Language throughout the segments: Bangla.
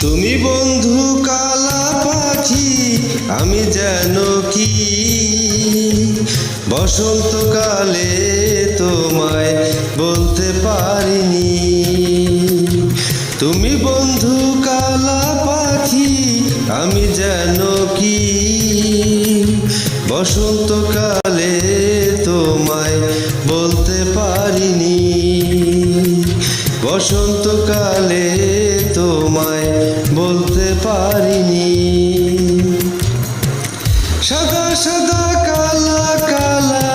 তুমি বন্ধু কালা পাখি, আমি যেন কি বসন্তকালে তোমায় বলতে পারিনি। তুমি বন্ধু কালা পাখি, আমি যেন কি বসন্তকালে তোমায় বলতে পারিনি। বসন্তকালে তোমায় বলতে পারিনি। সাদা সাদা কালা কালা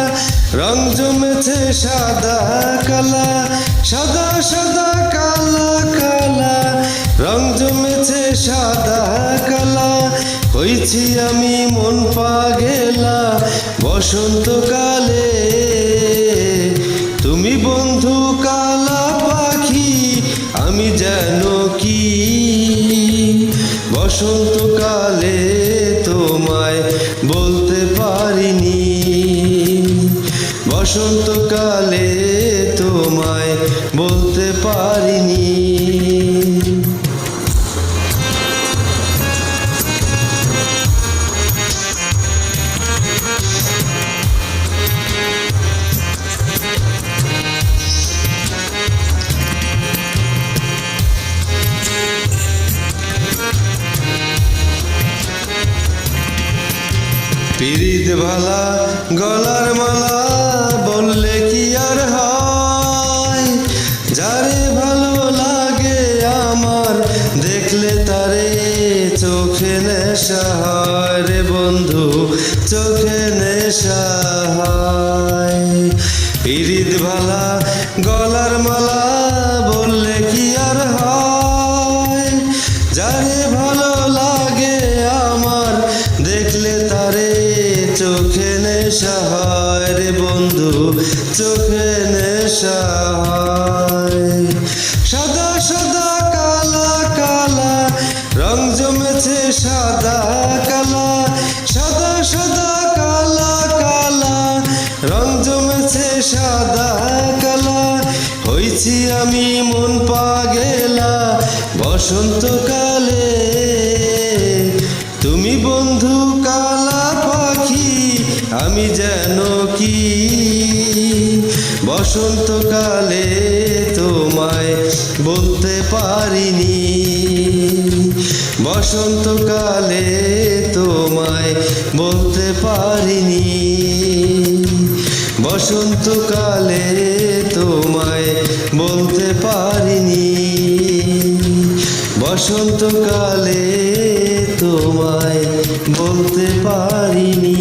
রং জমেছে সাদা কালা, সাদা সাদা কালা কালা রং জমেছে সাদা কালা। হইছি আমি মন পাগেলা বসন্তকালে। তুমি বন্ধু কালা পাখি, আমি যেন কি বসন্তকালে তোমায় বলতে পারিনি। বসন্তকালে তোমায় বলতে পারিনি। পিরিত ভালা গলার মালা বললে কি আর হয়? যারে ভালো লাগে আমার দেখলে তারে চোখে নেশা হয় রে বন্ধু, চোখে নেশা হয়। পিরিত ভালা গলার মালা বললে কি আর হয়? যারে ভালো লাগে আমার দেখলে তারে চোখে নেশা হয় রে বন্ধু, চোখে নেশা হয়। সাদা সাদা কালা কালা রং জমেছে সাদা কালা, সাদা সাদা কালা কালা রং জমেছে সাদা কালা। হইছি আমি মন পাগেলা বসন্তকালে। তুমি বন্ধু কালা পাখি, আমি যেন কি বসন্তকালে তোমায় বলতে পারিনি। বসন্তকালে তোমায় বলতে পারিনি। বসন্তকালে তোমায় বলতে পারিনি। বসন্তকালে তোমায় বলতে পারিনি।